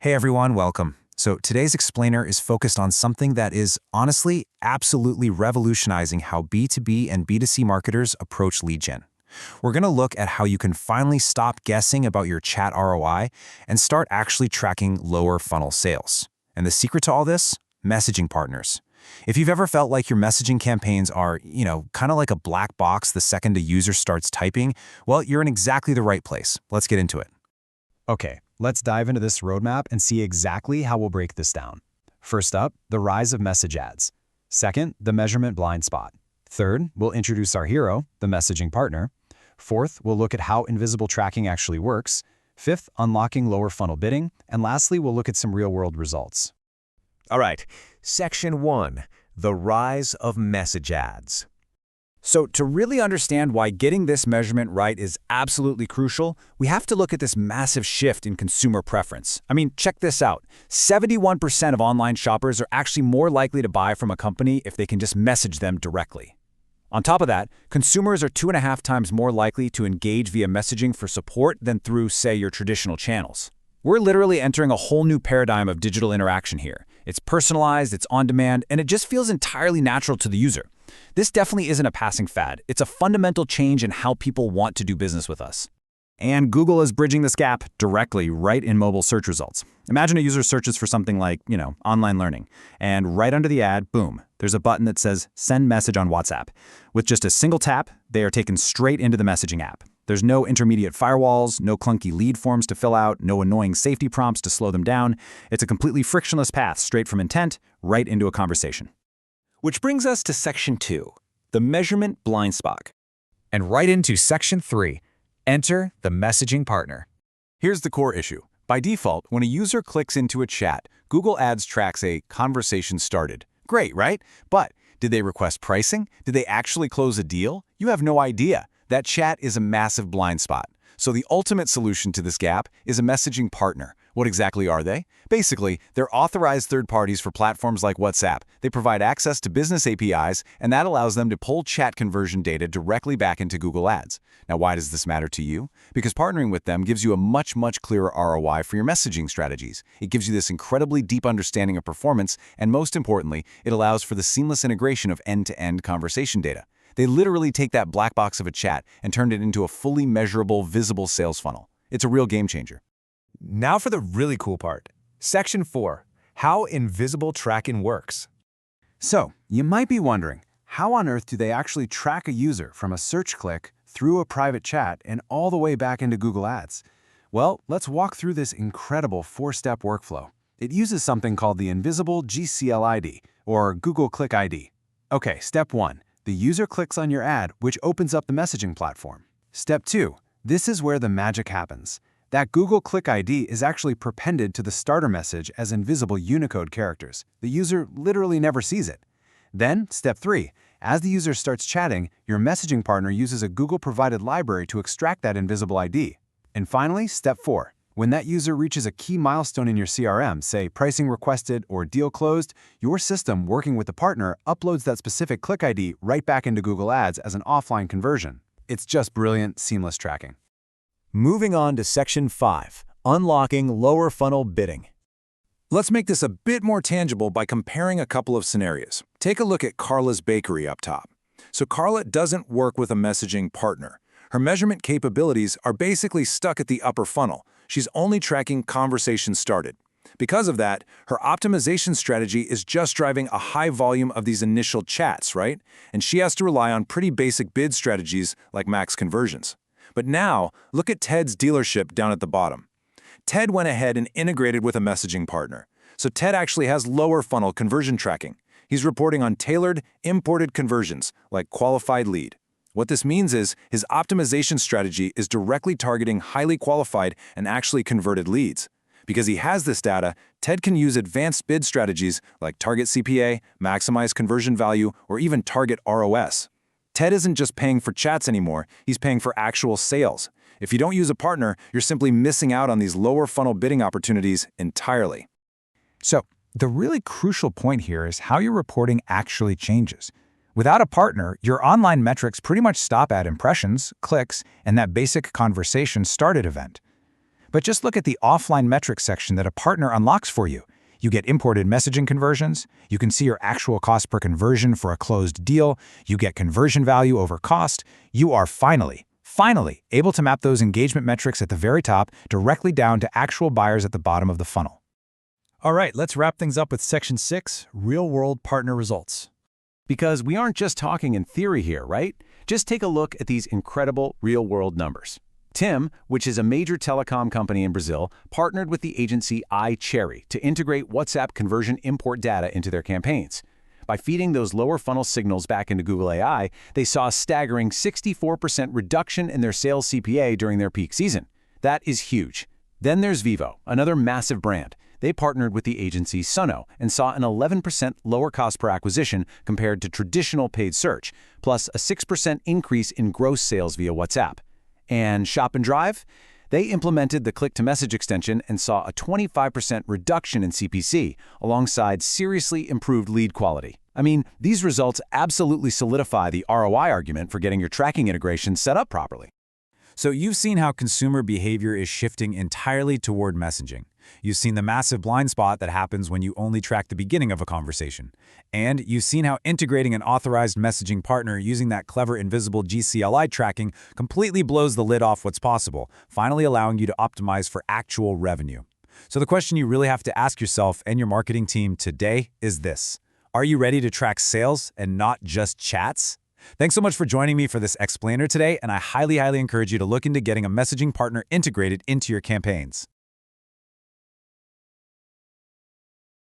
Hey everyone, welcome. So today's explainer is focused on something that is honestly absolutely revolutionizing how B2B and B2C marketers approach lead gen. We're going to look at how you can finally stop guessing about your chat ROI and start actually tracking lower funnel sales. And the secret to all this? Messaging partners. If you've ever felt like your messaging campaigns are, kind of like a black box the second a user starts typing, well, you're in exactly the right place. Let's get into it. Okay, let's dive into this roadmap and see exactly how we'll break this down. First up, the rise of message ads. Second, the measurement blind spot. Third, we'll introduce our hero, the messaging partner. Fourth, we'll look at how invisible tracking actually works. Fifth, unlocking lower funnel bidding. And lastly, we'll look at some real-world results. All right, Section 1, the rise of message ads. So to really understand why getting this measurement right is absolutely crucial, we have to look at this massive shift in consumer preference. I mean, check this out. 71% of online shoppers are actually more likely to buy from a company if they can just message them directly. On top of that, consumers are 2.5 times more likely to engage via messaging for support than through, say, your traditional channels. We're literally entering a whole new paradigm of digital interaction here. It's personalized, it's on demand, and it just feels entirely natural to the user. This definitely isn't a passing fad. It's a fundamental change in how people want to do business with us. And Google is bridging this gap directly right in mobile search results. Imagine a user searches for something like, online learning, and right under the ad, boom, there's a button that says send message on WhatsApp. With just a single tap, they are taken straight into the messaging app. There's no intermediate firewalls, no clunky lead forms to fill out, no annoying safety prompts to slow them down. It's a completely frictionless path straight from intent right into a conversation. Which brings us to Section 2, the measurement blind spot. And right into Section 3, enter the messaging partner. Here's the core issue. By default, when a user clicks into a chat, Google Ads tracks a conversation started. Great, right? But did they request pricing? Did they actually close a deal? You have no idea. That chat is a massive blind spot. So the ultimate solution to this gap is a messaging partner. What exactly are they? Basically, they're authorized third parties for platforms like WhatsApp. They provide access to business APIs, and that allows them to pull chat conversion data directly back into Google Ads. Now, why does this matter to you? Because partnering with them gives you a much clearer ROI for your messaging strategies. It gives you this incredibly deep understanding of performance, and most importantly, it allows for the seamless integration of end-to-end conversation data. They literally take that black box of a chat and turn it into a fully measurable, visible sales funnel. It's a real game changer. Now for the really cool part. Section 4, how invisible tracking works. So, you might be wondering, how on earth do they actually track a user from a search click through a private chat and all the way back into Google Ads? Well, let's walk through this incredible 4-step workflow. It uses something called the Invisible GCL ID, or Google Click ID. Okay, step 1. The user clicks on your ad, which opens up the messaging platform. Step 2. This is where the magic happens. That Google Click ID is actually prepended to the starter message as invisible Unicode characters. The user literally never sees it. Then, step 3. As the user starts chatting, your messaging partner uses a Google-provided library to extract that invisible ID. And finally, step 4. When that user reaches a key milestone in your CRM, say pricing requested or deal closed, your system working with the partner uploads that specific click ID right back into Google Ads as an offline conversion. It's just brilliant, seamless tracking. Moving on to Section 5, unlocking lower funnel bidding. Let's make this a bit more tangible by comparing a couple of scenarios. Take a look at Carla's Bakery up top. So Carla doesn't work with a messaging partner. Her measurement capabilities are basically stuck at the upper funnel. She's only tracking conversations started. Because of that, her optimization strategy is just driving a high volume of these initial chats, right? And she has to rely on pretty basic bid strategies like max conversions. But now, look at Ted's dealership down at the bottom. Ted went ahead and integrated with a messaging partner. So Ted actually has lower funnel conversion tracking. He's reporting on tailored, imported conversions, like qualified lead. What this means is his optimization strategy is directly targeting highly qualified and actually converted leads. Because he has this data, Ted can use advanced bid strategies like target CPA, maximize conversion value, or even target ROS. Ted isn't just paying for chats anymore, he's paying for actual sales. If you don't use a partner, you're simply missing out on these lower funnel bidding opportunities entirely. So, the really crucial point here is how your reporting actually changes. Without a partner, your online metrics pretty much stop at impressions, clicks, and that basic conversation started event. But just look at the offline metrics section that a partner unlocks for you. You get imported messaging conversions, you can see your actual cost per conversion for a closed deal, you get conversion value over cost. You are finally able to map those engagement metrics at the very top directly down to actual buyers at the bottom of the funnel. All right, let's wrap things up with Section 6, Real-World Partner Results. Because we aren't just talking in theory here, right? Just take a look at these incredible real-world numbers. TIM, which is a major telecom company in Brazil, partnered with the agency iCherry to integrate WhatsApp conversion import data into their campaigns. By feeding those lower funnel signals back into Google AI, they saw a staggering 64% reduction in their sales CPA during their peak season. That is huge. Then there's Vivo, another massive brand. They partnered with the agency Suno and saw an 11% lower cost per acquisition compared to traditional paid search, plus a 6% increase in gross sales via WhatsApp. And Shop and Drive? They implemented the click-to-message extension and saw a 25% reduction in CPC, alongside seriously improved lead quality. I mean, these results absolutely solidify the ROI argument for getting your tracking integration set up properly. So you've seen how consumer behavior is shifting entirely toward messaging. You've seen the massive blind spot that happens when you only track the beginning of a conversation. And you've seen how integrating an authorized messaging partner using that clever invisible GCLI tracking completely blows the lid off what's possible, finally allowing you to optimize for actual revenue. So the question you really have to ask yourself and your marketing team today is this: are you ready to track sales and not just chats? Thanks so much for joining me for this explainer today, and I highly encourage you to look into getting a messaging partner integrated into your campaigns.